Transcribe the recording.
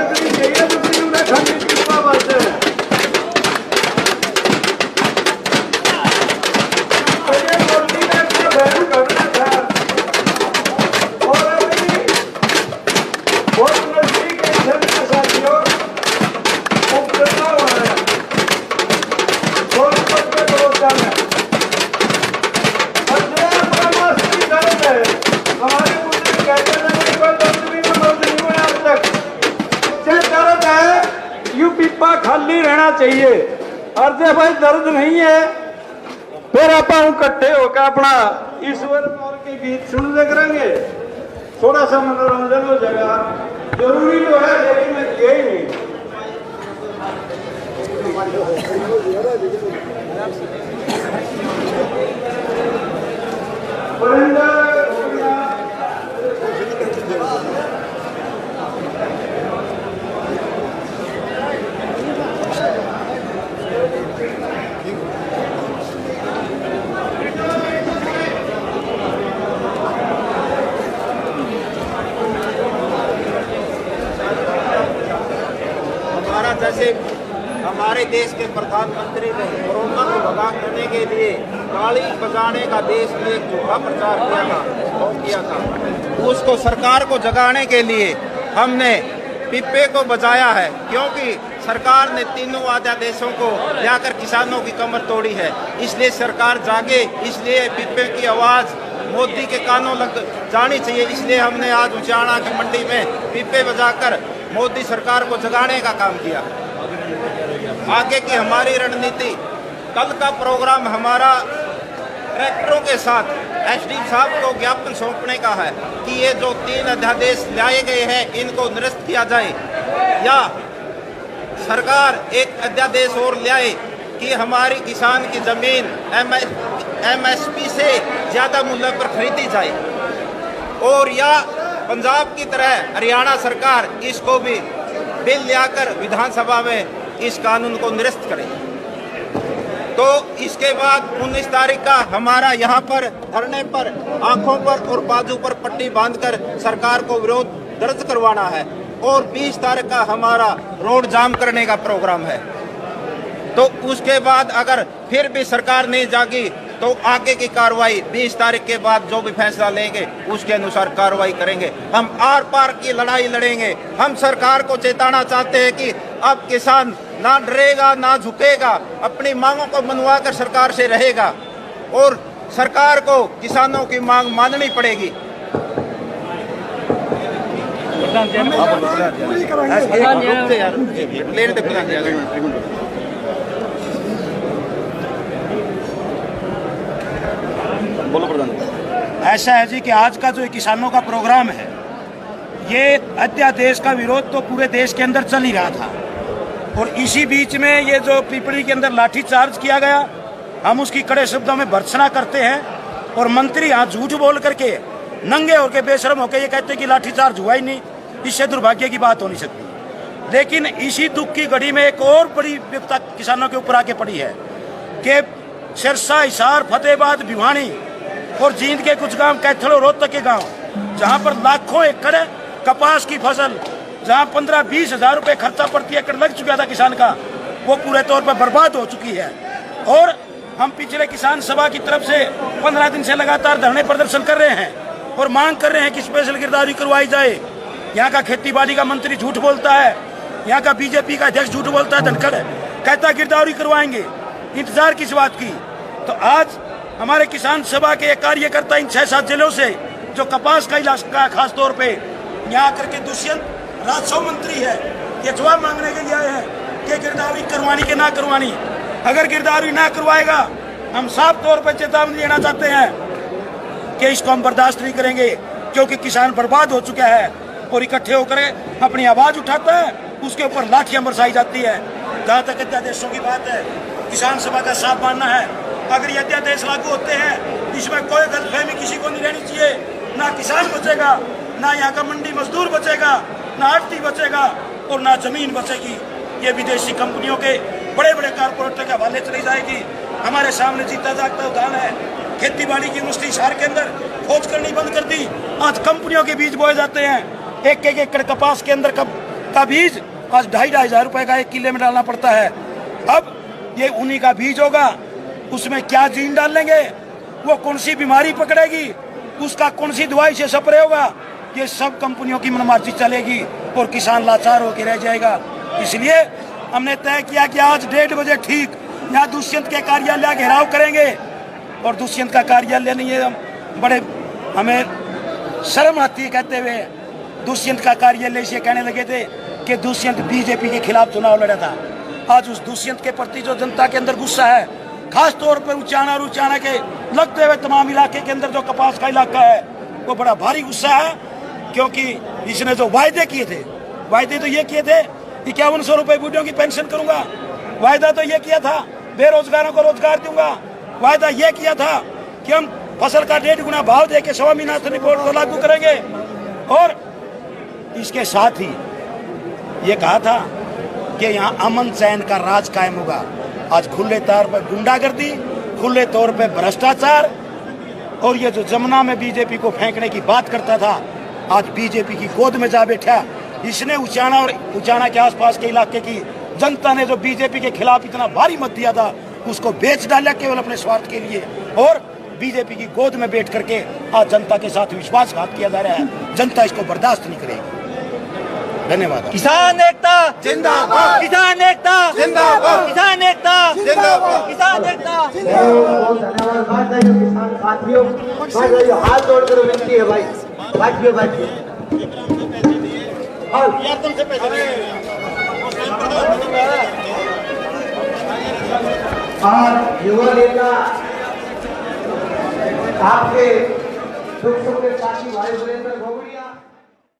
लगनी चाहिए दूसरी उन्हें खाली पिपा बस मोदी ने अपना वैल्यू करना था और अभी बहुत नजदीक के साथियों उपचुनाव है और पद पे भरोसा है हमारे मुद्दे कहते हैं कोई दर्द नहीं हुआ अब तक दर्द है यू पिपा खाली रहना चाहिए और जब भाई दर्द नहीं है फिर आप इकट्ठे होकर अपना ईश्वर और के गीत सुनते करेंगे थोड़ा सा मनोरंजन हो जाएगा जरूरी तो है लेकिन मैं किया ही नहीं जैसे हमारे देश के प्रधानमंत्री ने कोरोना को भगाने के लिए ताली बजाने का देश में एक झूठा प्रचार किया था उसको सरकार को जगाने के लिए हमने पिप्पे को बजाया है क्योंकि सरकार ने तीनों अध्यादेशों को लाकर किसानों की कमर तोड़ी है। इसलिए सरकार जागे, इसलिए पिप्पे की आवाज़ मोदी के कानों लग जानी चाहिए। इसलिए हमने आज उचाना की मंडी में पिप्पे बजाकर मोदी सरकार को जगाने का काम किया। आगे की हमारी रणनीति, कल का प्रोग्राम हमारा ट्रैक्टरों के साथ एसडी साहब को ज्ञापन सौंपने का है कि ये जो 3 अध्यादेश लाए गए हैं इनको निरस्त किया जाए या सरकार एक अध्यादेश और लाए कि हमारी किसान की जमीन एमएसपी से ज़्यादा मूल्य पर खरीदी जाए और या पंजाब की तरह हरियाणा सरकार इसको भी बिल लाकर विधानसभा में इस कानून को निरस्त करे। तो इसके बाद 19 तारीख का हमारा यहाँ पर धरने पर आंखों पर और बाजू पर पट्टी बांधकर सरकार को विरोध दर्ज करवाना है और 20 तारीख का हमारा रोड जाम करने का प्रोग्राम है। तो उसके बाद अगर फिर भी सरकार नहीं जागी तो आगे की कार्रवाई 20 तारीख के बाद जो भी फैसला लेंगे उसके अनुसार कार्रवाई करेंगे। हम आर पार की लड़ाई लड़ेंगे। हम सरकार को चेताना चाहते हैं कि अब किसान ना डरेगा ना झुकेगा, अपनी मांगों को मनवाकर सरकार से रहेगा और सरकार को किसानों की मांग माननी पड़ेगी। बोलो प्रधान। ऐसा है जी कि आज का जो किसानों का प्रोग्राम है, ये अध्यादेश का विरोध तो पूरे देश के अंदर चल ही रहा था और इसी बीच में ये जो पिपली के अंदर लाठीचार्ज किया गया, हम उसकी कड़े शब्दों में भर्त्सना करते हैं और मंत्री यहाँ झूठ बोल करके नंगे होकर बेशर्म होकर ये कहते हैं कि लाठीचार्ज हुआ ही नहीं। इससे दुर्भाग्य की बात हो नहीं सकती। लेकिन इसी दुख की घड़ी में एक और बड़ी विपदा किसानों के ऊपर आके पड़ी है कि सिरसा, हिसार, फतेहाबाद, भिवानी और जींद के कुछ गांव, कैथल और रोहतक के गांव, जहां पर लाखों एकड़ कपास की फसल, जहां 15-20 हज़ार रुपए खर्चा प्रति एकड़ लग चुका था किसान का, वो पूरे तौर पर बर्बाद हो चुकी है। और हम पिछले किसान सभा की तरफ से 15 दिन से लगातार धरने प्रदर्शन कर रहे हैं और मांग कर रहे हैं कि स्पेशल गिरदावरी करवाई जाए। यहाँ का खेती बाड़ी का मंत्री झूठ बोलता है, यहाँ का बीजेपी का अध्यक्ष झूठ बोलता है, धनखड़ कहता गिरदावरी करवाएंगे। इंतजार किस बात की? तो आज हमारे किसान सभा के कार्यकर्ता इन 6-7 जिलों से जो कपास का इलाका खास तौर पे यहाँ करके दुष्यंत राजस्व मंत्री है, ये जवाब मांगने के लिए आए हैं कि गिरदावरी करवानी के ना करवानी। अगर गिरदावरी ना करवाएगा हम साफ तौर पर चेतावनी देना चाहते हैं कि इसको हम बर्दाश्त नहीं करेंगे, क्योंकि किसान बर्बाद हो चुका है और इकट्ठे होकर अपनी आवाज उठाता है, उसके ऊपर लाठियां बरसाई जाती है। जहाँ तक अध्यादेशों की बात है, किसान सभा का साफ मानना है अगर ये अध्यादेश लागू होते हैं इसमें कोई गलतफहमी किसी को नहीं रहनी चाहिए। ना किसान बचेगा, ना यहाँ का मंडी मजदूर बचेगा, ना आड़ती बचेगा और ना जमीन बचेगी। ये विदेशी कंपनियों के बड़े बड़े कारपोरेटर के हवाले चली जाएगी। हमारे सामने जीता जागता उदाहरण है, खेती बाड़ी की यूनिवर्सिटी शहर के अंदर खोज करनी बंद कर दी। आज कंपनियों के बीज बोए जाते हैं। एक एकड़ कपास के अंदर कब का बीज आज 2,500 रुपए का 1 किलो में डालना पड़ता है। अब ये उन्हीं का बीज होगा, उसमें क्या जीन डालेंगे, वो कौन सी बीमारी पकड़ेगी, उसका कौन सी दवाई से स्प्रे होगा, ये सब कंपनियों की मनमार्जी चलेगी और किसान लाचार होकर रह जाएगा। इसलिए हमने तय किया कि आज 1:30 बजे ठीक यहाँ दुष्यंत के कार्यालय घेराव करेंगे। और दुष्यंत का कार्यालय नहीं है, बड़े हमें शर्म आती है कहते हुए, दुष्यंत का कार्यालय से कहने लगे थे कि दुष्यंत बीजेपी के खिलाफ चुनाव लड़ा था। आज उस दुष्यंत के प्रति जो जनता के अंदर गुस्सा है, खास तौर पर उचाना और उचाना के लगते हुए तमाम इलाके के अंदर जो कपास का इलाका है, वो बड़ा भारी गुस्सा है। क्योंकि इसने जो वायदे किए थे, वायदे तो ये किए थे 5100 रुपए बूढ़ों की पेंशन करूंगा, वायदा तो ये किया था बेरोजगारों को रोजगार दूंगा, वायदा ये किया था कि हम फसल का 1.5 गुना भाव देके स्वामीनाथन रिपोर्ट को लागू करेंगे। और इसके साथ ही ये कहा था कि यहाँ अमन चैन का राज कायम होगा। आज खुले तौर पर गुंडागर्दी, खुले तौर पर भ्रष्टाचार, और ये जो जमुना में बीजेपी को फेंकने की बात करता था, आज बीजेपी की गोद में जा बैठा। इसने उचाना और उचाना के आसपास के इलाके की जनता ने जो बीजेपी के खिलाफ इतना भारी मत दिया था, उसको बेच डाला केवल अपने स्वार्थ के लिए, और बीजेपी की गोद में बैठ करके आज जनता के साथ विश्वासघात किया जा रहा है। जनता इसको बर्दाश्त नहीं करेगी। धन्यवाद। किसान एकता जिंदाबाद, किसान एकता जिंदाबाद, किसान एकता जिंदाबाद, किसान एकता। बहुत धन्यवाद किसान साथियों, भाई हाथ जोड़कर विनती है भाई, बैठिए बैठिए। आज युवा नेता आपके सुख के साथी भाई बहन